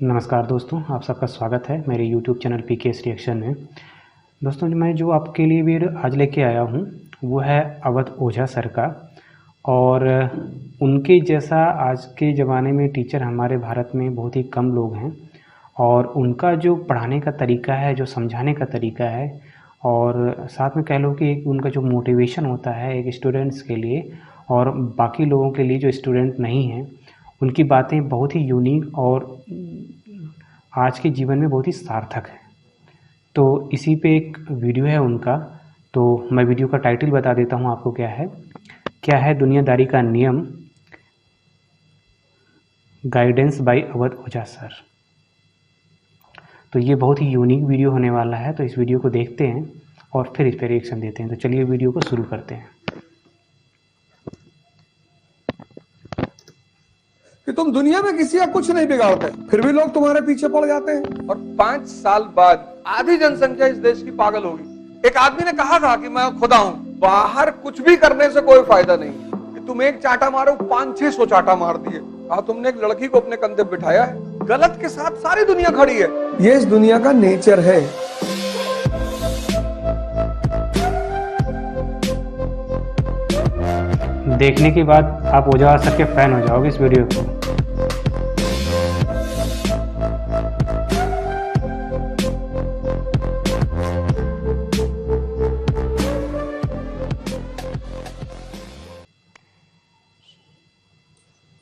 नमस्कार दोस्तों, आप सबका स्वागत है मेरे YouTube चैनल पीकेएस रिएक्शन में। दोस्तों, मैं जो आपके लिए वीडियो आज लेके आया हूँ वो है अवध ओझा सर का। और उनके जैसा आज के ज़माने में टीचर हमारे भारत में बहुत ही कम लोग हैं। और उनका जो पढ़ाने का तरीका है, जो समझाने का तरीका है, और साथ में कह लो कि उनका जो मोटिवेशन होता है एक स्टूडेंट्स के लिए और बाकी लोगों के लिए जो स्टूडेंट नहीं हैं, उनकी बातें बहुत ही यूनिक और आज के जीवन में बहुत ही सार्थक है। तो इसी पे एक वीडियो है उनका। तो मैं वीडियो का टाइटल बता देता हूँ आपको क्या है दुनियादारी का नियम, गाइडेंस बाय अवध ओझा सर। तो ये बहुत ही यूनिक वीडियो होने वाला है, तो इस वीडियो को देखते हैं और फिर इस पर रिएक्शन देते हैं। तो चलिए वीडियो को शुरू करते हैं। कि तुम दुनिया में किसी का कुछ नहीं बिगाड़ते, फिर भी लोग तुम्हारे पीछे पड़ जाते हैं। और 5 साल बाद आधी जनसंख्या इस देश की पागल होगी। एक आदमी ने कहा था कि मैं खुदा हूं, बाहर कुछ भी करने से कोई फायदा नहीं है। कि तुम एक चाटा मारो, 500-600 चाटा मार दिए। कहा तुमने एक लड़की को अपने कंधे बिठाया है, गलत के साथ सारी दुनिया खड़ी है। ये इस दुनिया का नेचर है। देखने के बाद आप ओझा सर के फैन हो जाओगे इस वीडियो को।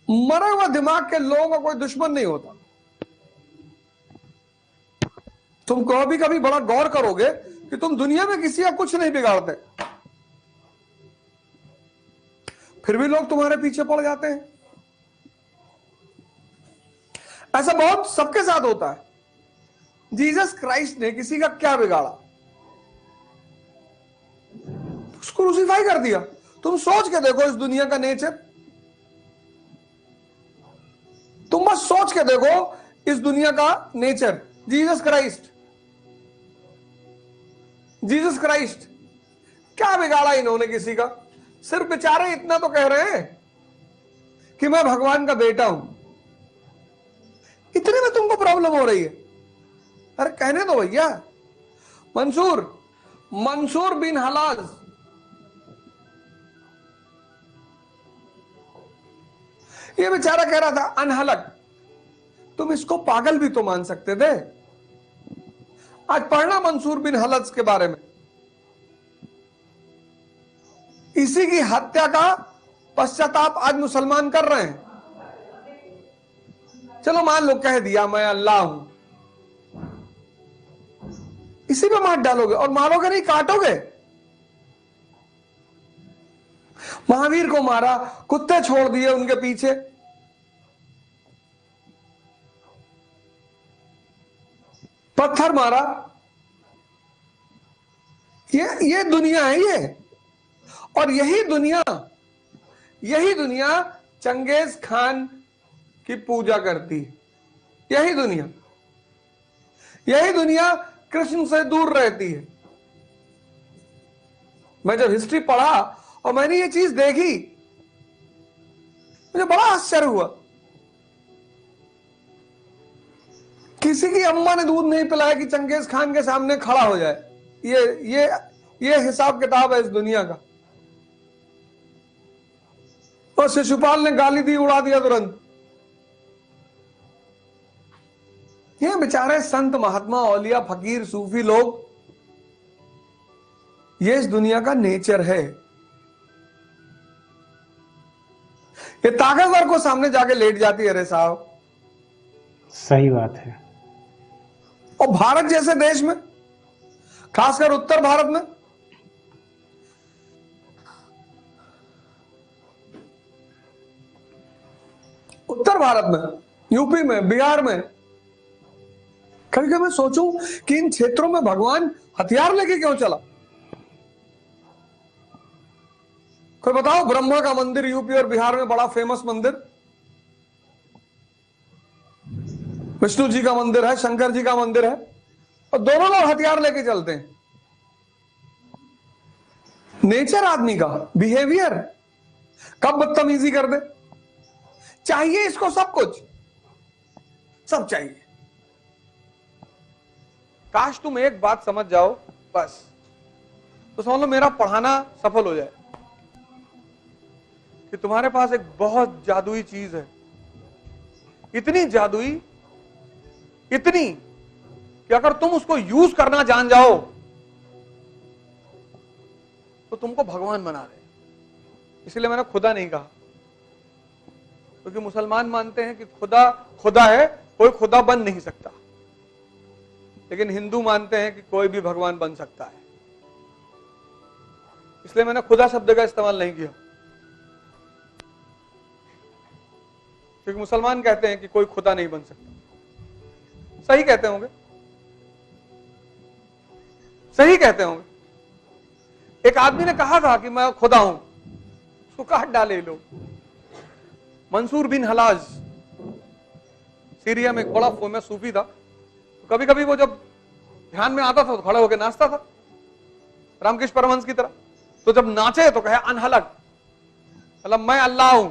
मरा हुआ दिमाग के लोगों का कोई दुश्मन नहीं होता। तुम कभी कभी बड़ा गौर करोगे कि तुम दुनिया में किसी का कुछ नहीं बिगाड़ते, फिर भी लोग तुम्हारे पीछे पड़ जाते हैं। ऐसा बहुत सबके साथ होता है। जीसस क्राइस्ट ने किसी का क्या बिगाड़ा? उसको क्रूसीफाई कर दिया। तुम सोच के देखो इस दुनिया का नेचर। तुम बस सोच के देखो इस दुनिया का नेचर। जीसस क्राइस्ट क्या बिगाड़ा इन्होंने किसी का? सिर्फ बेचारे इतना तो कह रहे हैं कि मैं भगवान का बेटा हूं। इतने में तुमको प्रॉब्लम हो रही है। अरे कहने दो भैया। मंसूर बिन हलाल, ये बेचारा कह रहा था अनहलक। तुम इसको पागल भी तो मान सकते थे। आज पढ़ना मंसूर बिन हलज के बारे में। इसी की हत्या का पश्चाताप आज मुसलमान कर रहे हैं। चलो मान लो कह दिया मैं अल्लाह हूं, इसी पे मार डालोगे और मारोगे नहीं, काटोगे। महावीर को मारा, कुत्ते छोड़ दिए उनके पीछे। पत्थर मारा। ये दुनिया है ये। और यही दुनिया चंगेज खान की पूजा करती है। यही दुनिया कृष्ण से दूर रहती है। मैं जब हिस्ट्री पढ़ा और मैंने ये चीज देखी, मुझे बड़ा आश्चर्य हुआ। किसी की अम्मा ने दूध नहीं पिलाया कि चंगेज खान के सामने खड़ा हो जाए। ये हिसाब किताब है इस दुनिया का। और शिशुपाल ने गाली दी, उड़ा दिया तुरंत। ये बेचारे संत महात्मा औलिया फकीर सूफी लोग, ये इस दुनिया का नेचर है। ये ताकतवर को सामने जाके लेट जाती है। अरे साहब, सही बात है। और भारत जैसे देश में, खासकर उत्तर भारत में, यूपी में, बिहार में, कभी कभी मैं सोचूं कि इन क्षेत्रों में भगवान हथियार लेके क्यों चला? कोई बताओ। ब्रह्मा का मंदिर यूपी और बिहार में बड़ा फेमस मंदिर, विष्णु जी का मंदिर है, शंकर जी का मंदिर है, और दोनों लोग हथियार लेके चलते हैं। नेचर आदमी का बिहेवियर कब बदतमीजी कर दे। चाहिए इसको सब कुछ, सब चाहिए। काश तुम एक बात समझ जाओ बस, तो समझ लो मेरा पढ़ाना सफल हो जाए, कि तुम्हारे पास एक बहुत जादुई चीज है, इतनी जादुई, इतनी कि अगर तुम उसको यूज करना जान जाओ तो तुमको भगवान बना दे। इसलिए मैंने खुदा नहीं कहा, क्योंकि मुसलमान मानते हैं कि खुदा खुदा है, कोई खुदा बन नहीं सकता, लेकिन हिंदू मानते हैं कि कोई भी भगवान बन सकता है। इसलिए मैंने खुदा शब्द का इस्तेमाल नहीं किया, क्योंकि मुसलमान कहते हैं कि कोई खुदा नहीं बन सकता। सही कहते होंगे, सही कहते होंगे। एक आदमी ने कहा था कि मैं खुदा हूं, उसको काट डाले लोग। मंसूर बिन हलाज सीरिया में एक बड़ा फेमस सूफी था, तो कभी कभी वो जब ध्यान में आता था तो खड़े होकर नाचता था रामकृष्ण परमहंस की तरह। तो जब नाचे तो कहे अनहलक, मतलब मैं अल्लाह हूं।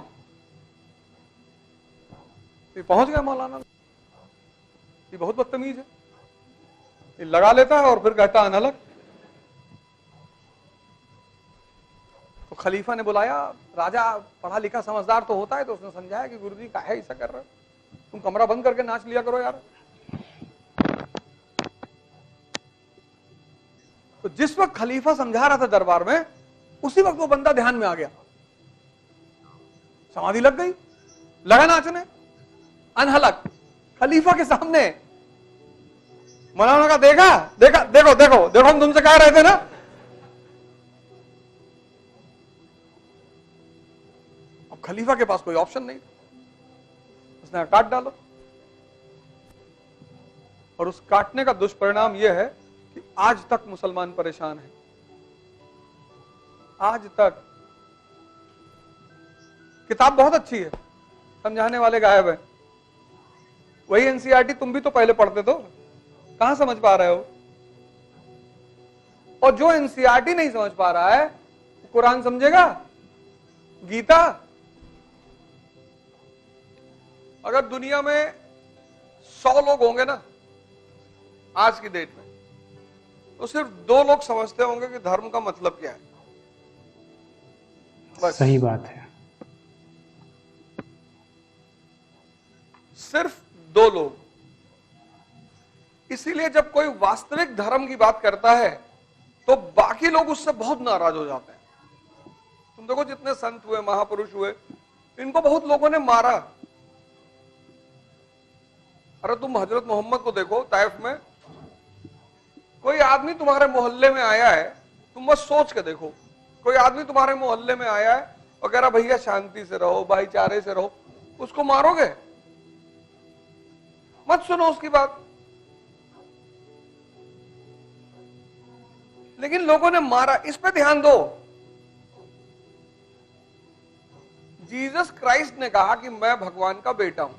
ये पहुंच गया मौलाना, ये बहुत बदतमीज है, ये लगा लेता है और फिर कहता अनहलक। तो खलीफा ने बुलाया, राजा पढ़ा लिखा समझदार तो होता है, तो उसने समझाया कि गुरुजी काहे ऐसा कर रहे हो, तुम कमरा बंद करके नाच लिया करो यार। तो जिस वक्त खलीफा समझा रहा था दरबार में, उसी वक्त वो बंदा ध्यान में आ गया, समाधि लग गई, लगा नाचने अनहलक खलीफा के सामने। मौलाना का देखा, देखा, देखो देखो देखो, हम तुमसे कह रहे थे ना। अब खलीफा के पास कोई ऑप्शन नहीं, उसने काट डालो। और उस काटने का दुष्परिणाम यह है कि आज तक मुसलमान परेशान हैं, आज तक। किताब बहुत अच्छी है, समझाने वाले गायब है। वही एनसीईआरटी तुम भी तो पहले पढ़ते तो, कहां समझ पा रहे हो? और जो एनसीईआरटी नहीं समझ पा रहा है, कुरान समझेगा, गीता। अगर दुनिया में 100 लोग होंगे ना आज की डेट में, तो सिर्फ 2 लोग समझते होंगे कि धर्म का मतलब क्या है। बस सही बात है। सिर्फ 2 लोग। इसीलिए जब कोई वास्तविक धर्म की बात करता है तो बाकी लोग उससे बहुत नाराज हो जाते हैं। तुम देखो जितने संत हुए, महापुरुष हुए, इनको बहुत लोगों ने मारा। अरे तुम हजरत मोहम्मद को देखो, ताइफ में कोई आदमी तुम्हारे मोहल्ले में आया है, तुम बस सोच के देखो, कोई आदमी तुम्हारे मोहल्ले में आया है और कह रहा भैया शांति से रहो, भाईचारे से रहो, उसको मारोगे? मत सुनो उसकी बात। लेकिन लोगों ने मारा, इस पे ध्यान दो। जीसस क्राइस्ट ने कहा कि मैं भगवान का बेटा हूं।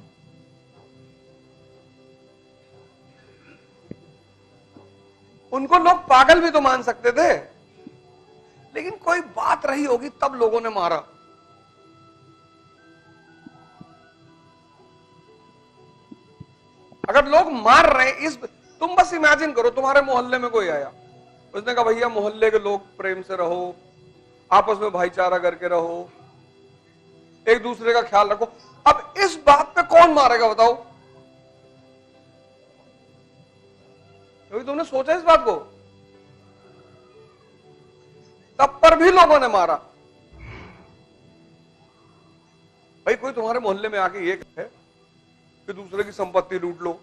उनको लोग पागल भी तो मान सकते थे, लेकिन कोई बात रही होगी तब लोगों ने मारा। अगर लोग मार रहे हैं, तुम बस इमेजिन करो, तुम्हारे मोहल्ले में कोई आया, उसने कहा भैया मोहल्ले के लोग प्रेम से रहो, आपस में भाईचारा करके रहो, एक दूसरे का ख्याल रखो। अब इस बात पे कौन मारेगा बताओ? क्योंकि तुमने सोचा इस बात को? तब पर भी लोगों ने मारा। भाई कोई तुम्हारे मोहल्ले में आके ये कहे कि दूसरे की संपत्ति लूट लो,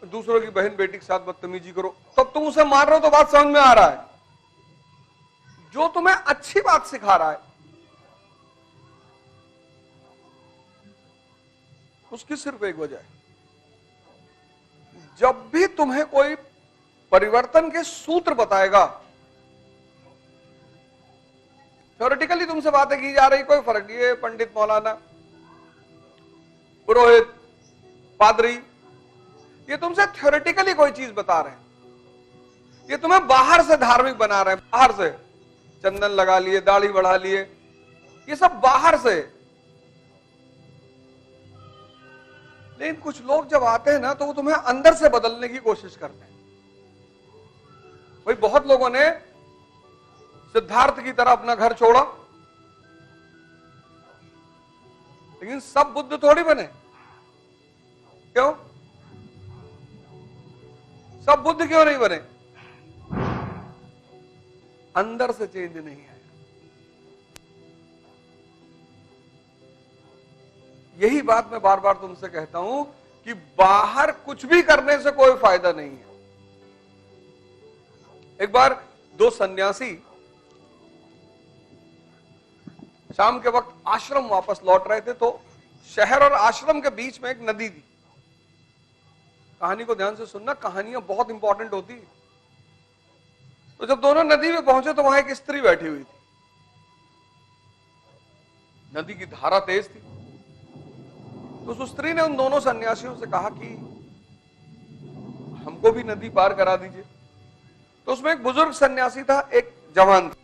दूसरों की बहन बेटी के साथ बदतमीजी करो, तब तुम उसे मार रहे हो, तो बात समझ में आ रहा है। जो तुम्हें अच्छी बात सिखा रहा है उसकी सिर्फ एक वजह है, जब भी तुम्हें कोई परिवर्तन के सूत्र बताएगा, थ्योरेटिकली तुमसे बातें की जा रही, कोई फर्क नहीं है, पंडित, मौलाना, पुरोहित, पादरी, ये तुमसे थ्योरेटिकली कोई चीज बता रहे हैं, ये तुम्हें बाहर से धार्मिक बना रहे हैं, बाहर से चंदन लगा लिए, दाढ़ी बढ़ा लिए, ये सब बाहर से। लेकिन कुछ लोग जब आते हैं ना तो वो तुम्हें अंदर से बदलने की कोशिश करते हैं। भाई बहुत लोगों ने सिद्धार्थ की तरह अपना घर छोड़ा, लेकिन सब बुद्ध थोड़ी बने। क्यों? सब बुद्ध क्यों नहीं बने? अंदर से चेंज नहीं आया। यही बात मैं बार बार तुमसे कहता हूं कि बाहर कुछ भी करने से कोई फायदा नहीं है। एक बार दो सन्यासी शाम के वक्त आश्रम वापस लौट रहे थे, तो शहर और आश्रम के बीच में एक नदी थी। कहानी को ध्यान से सुनना, कहानियां बहुत इंपॉर्टेंट होती है। तो जब दोनों नदी में पहुंचे तो वहां एक स्त्री बैठी हुई थी। नदी की धारा तेज थी, तो उस स्त्री ने उन दोनों सन्यासियों से कहा कि हमको भी नदी पार करा दीजिए। तो उसमें एक बुजुर्ग सन्यासी था, एक जवान था।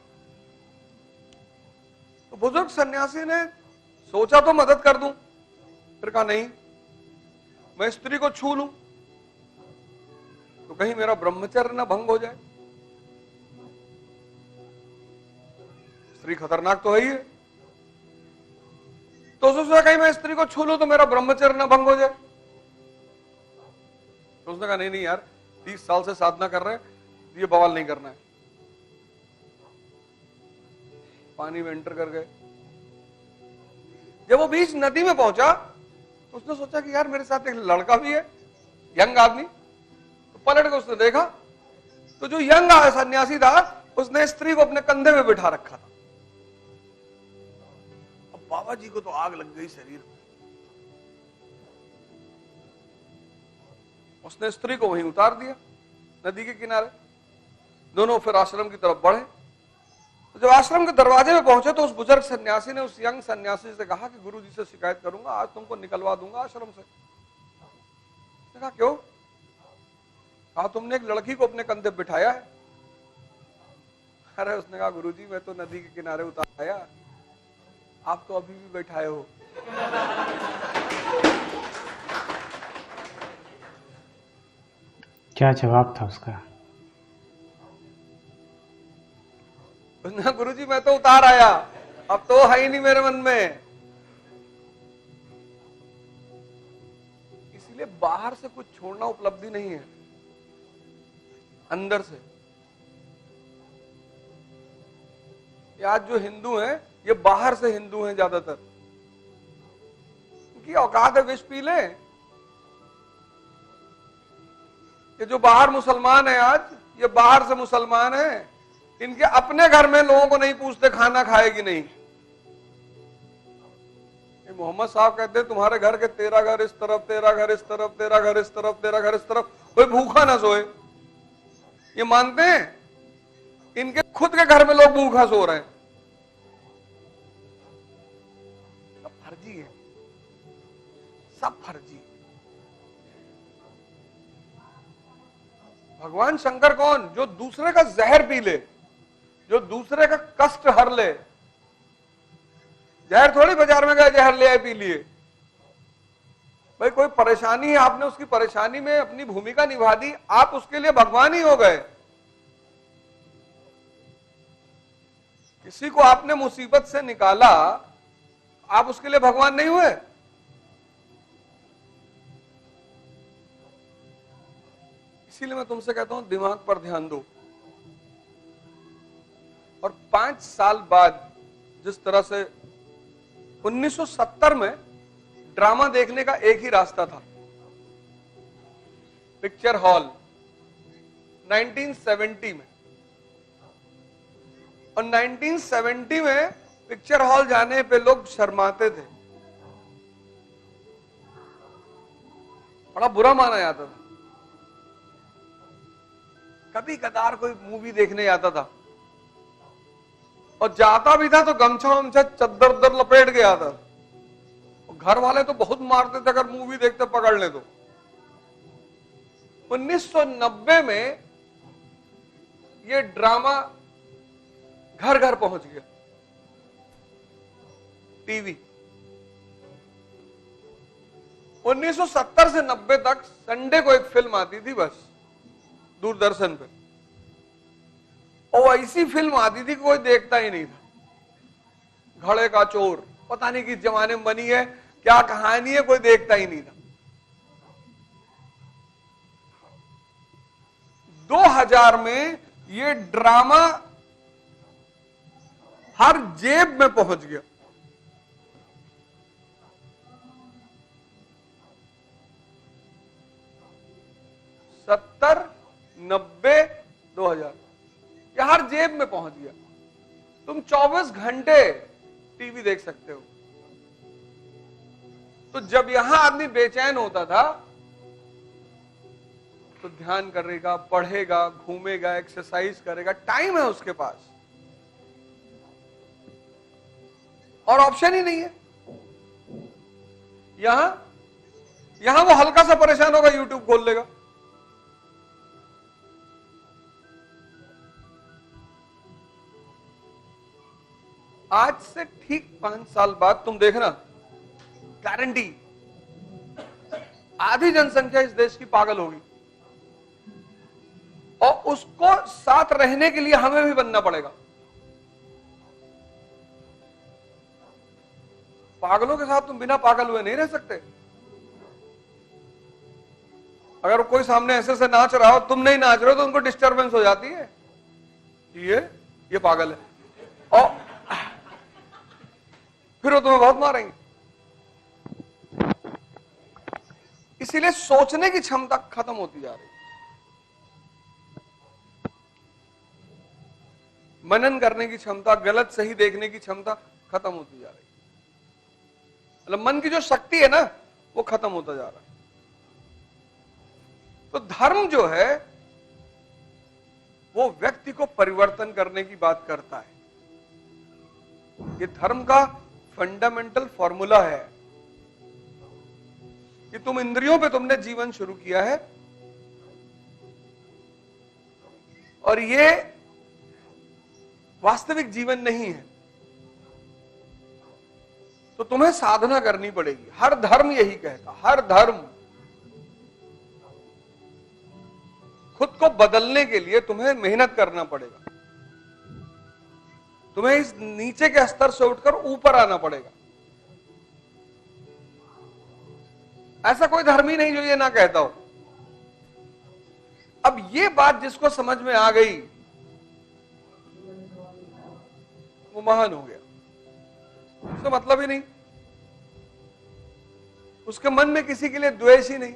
तो बुजुर्ग सन्यासी ने सोचा तो मदद कर दूं, फिर कहा नहीं, मैं स्त्री को छू लूं तो कहीं मेरा ब्रह्मचर्य ना भंग हो जाए। स्त्री खतरनाक तो है ही है। तो उसने कहा मैं स्त्री को छू लूं तो मेरा ब्रह्मचर्य ना भंग हो जाए। तो उसने कहा नहीं नहीं यार, 30 साल से साधना कर रहे हैं, ये बवाल नहीं करना है। पानी में एंटर कर गए। जब वो बीच नदी में पहुंचा तो उसने सोचा कि यार मेरे साथ एक लड़का भी है, यंग आदमी। तो पलट के उसने देखा तो जो यंग सन्यासी था उसने स्त्री को अपने कंधे में बिठा रखा था। अब बाबा जी को तो आग लग गई शरीर में। उसने स्त्री को वहीं उतार दिया नदी के किनारे। दोनों फिर आश्रम की तरफ बढ़े। तो जब आश्रम के दरवाजे में पहुंचे तो उस बुजुर्ग सन्यासी ने उस यंग सन्यासी से कहा कि गुरु जी से शिकायत करूंगा, आज तुमको निकलवा दूंगा आश्रम से। उसने कहा क्यों? कहा तुमने एक लड़की को अपने कंधे बिठाया है। अरे उसने कहा गुरु जी मैं तो नदी के किनारे उतार आया, आप तो अभी भी बैठाए हो। क्या जवाब था उसका? उसने कहा गुरु जी मैं तो उतार आया, अब तो है ही नहीं मेरे मन में। इसलिए बाहर से कुछ छोड़ना उपलब्धि नहीं है, अंदर से। ये आज जो हिंदू हैं ये बाहर से हिंदू हैं ज्यादातर। उनकी औकात है विष पी ले। ये जो बाहर मुसलमान है आज, ये बाहर से मुसलमान है। इनके अपने घर में लोगों को नहीं पूछते खाना खाए कि नहीं। मोहम्मद साहब कहते हैं तुम्हारे घर के 13 घर इस तरफ, 13 घर इस तरफ, 13 घर इस तरफ, 13 घर इस तरफ, कोई भूखा ना सोए। ये मानते हैं इनके खुद के घर में लोग भूखा सो रहे हैं। सब फर्जी है, सब फर्जी। भगवान शंकर कौन? जो दूसरे का जहर पी ले, जो दूसरे का कष्ट हर ले। जहर थोड़ी बाजार में गए जहर ले आए पी लिए। भाई कोई परेशानी है, आपने उसकी परेशानी में अपनी भूमिका निभा दी, आप उसके लिए भगवान ही हो गए। किसी को आपने मुसीबत से निकाला, आप उसके लिए भगवान नहीं हुए। इसीलिए मैं तुमसे कहता हूं दिमाग पर ध्यान दो। और 5 साल बाद जिस तरह से 1970 में ड्रामा देखने का एक ही रास्ता था, पिक्चर हॉल। 1970 में, और 1970 में पिक्चर हॉल जाने पे लोग शर्माते थे, बड़ा बुरा माना जाता था। कभी कदार कोई मूवी देखने आता था, और जाता भी था तो गमछा वमछा चद्दर उद्दर लपेट के आता। घर वाले तो बहुत मारते थे अगर मूवी देखते पकड़ ले तो। 1990 में ये ड्रामा घर घर पहुंच गया, टीवी। 1970 से 90 तक संडे को एक फिल्म आती थी बस दूरदर्शन पे, और ऐसी फिल्म आती थी कोई देखता ही नहीं था। घड़े का चोर, पता नहीं किस जमाने में बनी है, क्या कहानी है, कोई देखता ही नहीं था। 2000 में ये ड्रामा हर जेब में पहुंच गया। सत्तर, 90, 2000 ये हर जेब में पहुंच गया। तुम 24 घंटे टीवी देख सकते हो। तो जब यहां आदमी बेचैन होता था तो ध्यान करेगा, पढ़ेगा, घूमेगा, एक्सरसाइज करेगा, टाइम है उसके पास, और ऑप्शन ही नहीं है। यहां वो हल्का सा परेशान होगा, यूट्यूब खोल लेगा। आज से ठीक 5 साल बाद तुम देखना, गारंटी आधी जनसंख्या इस देश की पागल होगी, और उसको साथ रहने के लिए हमें भी बनना पड़ेगा। पागलों के साथ तुम बिना पागल हुए नहीं रह सकते। अगर कोई सामने ऐसे से नाच रहा हो, तुम नहीं नाच रहे हो, तो उनको डिस्टरबेंस हो जाती है, ये पागल है, और फिर वो तुम्हें बहुत मारेंगे। इसीलिए सोचने की क्षमता खत्म होती जा रही है, मनन करने की क्षमता, गलत सही देखने की क्षमता खत्म होती जा रही है। मतलब मन की जो शक्ति है ना, वो खत्म होता जा रहा है। तो धर्म जो है वो व्यक्ति को परिवर्तन करने की बात करता है। ये धर्म का फंडामेंटल फॉर्मूला है कि तुम इंद्रियों पे तुमने जीवन शुरू किया है, और ये वास्तविक जीवन नहीं है, तो तुम्हें साधना करनी पड़ेगी। हर धर्म यही कहता, हर धर्म खुद को बदलने के लिए तुम्हें मेहनत करना पड़ेगा, तुम्हें इस नीचे के स्तर से उठकर ऊपर आना पड़ेगा। ऐसा कोई धर्म ही नहीं जो ये ना कहता हो। अब ये बात जिसको समझ में आ गई वो महान हो गया, उसका मतलब ही नहीं, उसके मन में किसी के लिए द्वेष ही नहीं।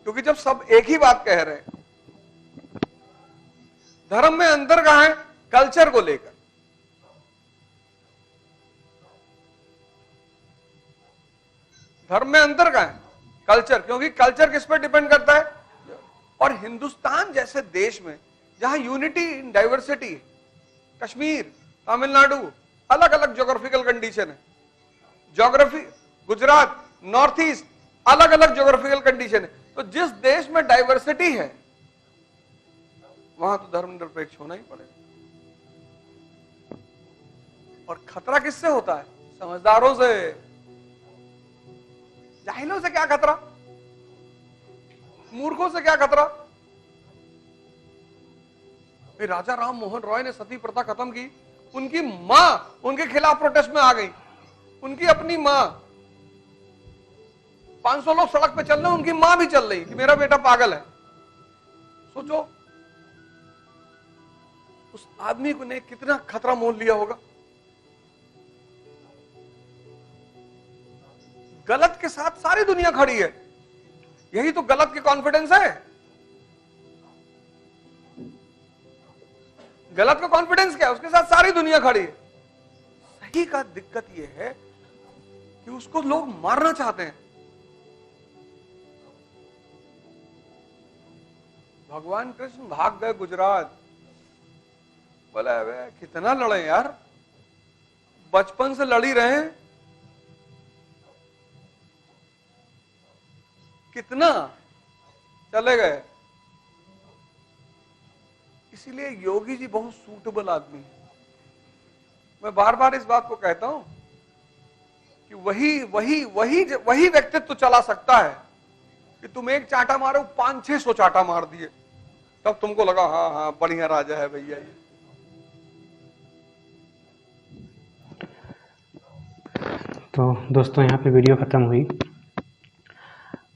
क्योंकि जब सब एक ही बात कह रहे हैं, धर्म में अंतर कहां है? कल्चर को लेकर। धर्म में अंतर कहां है? कल्चर। क्योंकि कल्चर किस पर डिपेंड करता है? और हिंदुस्तान जैसे देश में जहां unity in diversity, Kashmir, Tamil Nadu, अलग अलग ज्योग्राफिकल कंडीशन है, ज्योग्राफी, गुजरात, नॉर्थ ईस्ट, अलग अलग ज्योग्राफिकल कंडीशन है। तो जिस देश में डाइवर्सिटी है वहां तो धर्मनिरपेक्ष होना ही पड़ेगा। और खतरा किससे होता है? समझदारों से। जाहिलों से क्या खतरा? मूर्खों से क्या खतरा? राजा राम मोहन रॉय ने सती प्रथा खत्म की, उनकी मां उनके खिलाफ प्रोटेस्ट में आ गई। उनकी अपनी मां, 500 लोग सड़क पे चल रहे, उनकी मां भी चल रही कि मेरा बेटा पागल है। सोचो उस आदमी को ने कितना खतरा मोल लिया होगा। गलत के साथ सारी दुनिया खड़ी है, यही तो गलत की कॉन्फिडेंस है। गलत का कॉन्फिडेंस क्या है? उसके साथ सारी दुनिया खड़ी है। सही का दिक्कत यह है कि उसको लोग मारना चाहते हैं। भगवान कृष्ण भाग गए गुजरात, बोला वे कितना लड़े यार, बचपन से लड़ी रहे, कितना चले गए। इसीलिए योगी जी बहुत सूटेबल आदमी है। मैं बार बार इस बात को कहता हूं वही वही वही वही व्यक्तित्व चला सकता है कि तुम एक चांटा मारो 500-600 चांटा मार दिए, तब तुमको लगा हाँ हाँ बढ़िया राजा है भैया ये। तो दोस्तों यहाँ पे वीडियो ख़त्म हुई।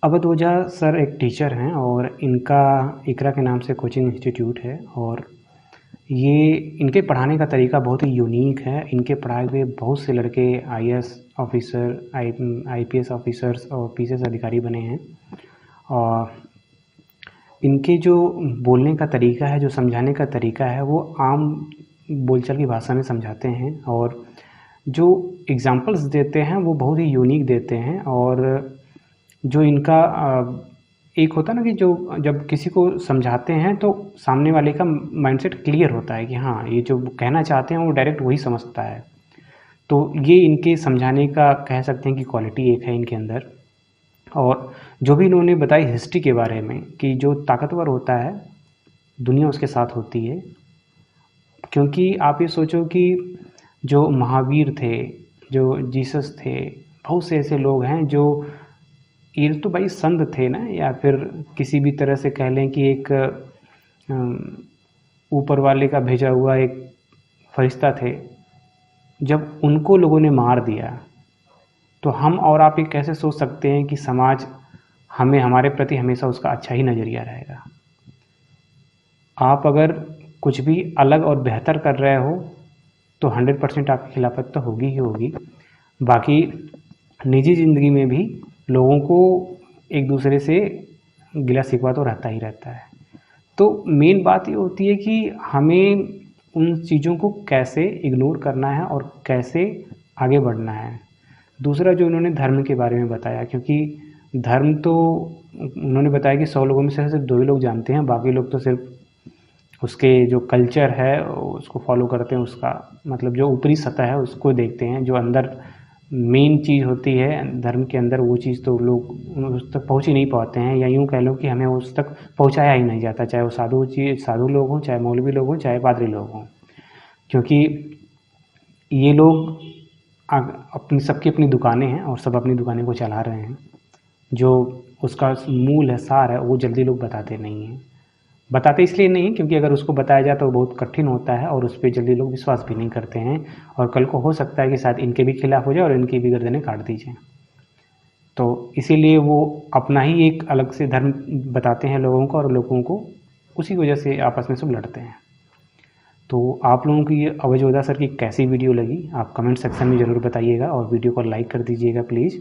अवध ओझा सर एक टीचर हैं और इनका इकरा के नाम से कोचिंग इंस्टीट्यूट है, और ये इनके पढ़ाने का तरीका बहुत ही यूनिक है। इनके पढ़ाए हुए बहुत से लड़के आईएएस ऑफिसर, आईपीएस ऑफिसर्स और पीसीएस अधिकारी बने हैं। और इनके जो बोलने का तरीका है, जो समझाने का तरीका है, वो आम बोलचाल की भाषा में समझाते हैं, और जो एग्जांपल्स देते हैं वो बहुत ही यूनिक देते हैं। और जो इनका एक होता है ना कि जो जब किसी को समझाते हैं तो सामने वाले का माइंडसेट क्लियर होता है कि हाँ ये जो कहना चाहते हैं वो डायरेक्ट वही समझता है। तो ये इनके समझाने का कह सकते हैं कि क्वालिटी एक है इनके अंदर। और जो भी इन्होंने बताई हिस्ट्री के बारे में कि जो ताकतवर होता है दुनिया उसके साथ होती है, क्योंकि आप ये सोचो कि जो महावीर थे, जो जीसस थे, बहुत से ऐसे लोग हैं जो ये तो भाई संत थे ना, या फिर किसी भी तरह से कह लें कि एक ऊपर वाले का भेजा हुआ एक फरिश्ता थे। जब उनको लोगों ने मार दिया तो हम और आप ये कैसे सोच सकते हैं कि समाज हमें, हमारे प्रति हमेशा उसका अच्छा ही नज़रिया रहेगा। आप अगर कुछ भी अलग और बेहतर कर रहे हो तो 100% आपकी खिलाफत तो होगी ही होगी। बाकी निजी ज़िंदगी में भी लोगों को एक दूसरे से गिला शिकवा तो रहता ही रहता है। तो मेन बात ये होती है कि हमें उन चीज़ों को कैसे इग्नोर करना है और कैसे आगे बढ़ना है। दूसरा जो उन्होंने धर्म के बारे में बताया, क्योंकि धर्म तो उन्होंने बताया कि 100 लोगों में से सिर्फ 2 ही लोग जानते हैं, बाकी लोग तो सिर्फ उसके जो कल्चर है उसको फॉलो करते हैं, उसका मतलब जो ऊपरी सतह है उसको देखते हैं। जो अंदर मेन चीज़ होती है धर्म के अंदर, वो चीज़ तो लोग उस तक पहुँच ही नहीं पाते हैं, या यूँ कह लो कि हमें उस तक पहुँचाया ही नहीं जाता, चाहे वो साधु लोग हों, चाहे मौलवी लोग हों, चाहे पादरी लोग हों। क्योंकि ये लोग अपनी सबकी अपनी दुकानें हैं और सब अपनी दुकानें को चला रहे हैं। जो उसका मूल है, सार है, वो जल्दी लोग बताते नहीं हैं। बताते इसलिए नहीं क्योंकि अगर उसको बताया जाए तो बहुत कठिन होता है और उस पर जल्दी लोग विश्वास भी नहीं करते हैं, और कल को हो सकता है कि शायद इनके भी खिलाफ हो जाए और इनकी भी गर्दनें काट दी जाएँ। तो इसीलिए वो अपना ही एक अलग से धर्म बताते हैं लोगों को, और लोगों को उसी वजह से आपस में सब लड़ते हैं। तो आप लोगों की ये अवध ओझा सर की कैसी वीडियो लगी आप कमेंट सेक्शन में ज़रूर बताइएगा, और वीडियो को लाइक कर दीजिएगा प्लीज़।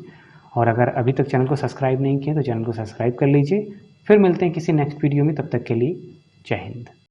और अगर अभी तक चैनल को सब्सक्राइब नहीं किया तो चैनल को सब्सक्राइब कर लीजिए। फिर मिलते हैं किसी नेक्स्ट वीडियो में, तब तक के लिए जय हिंद।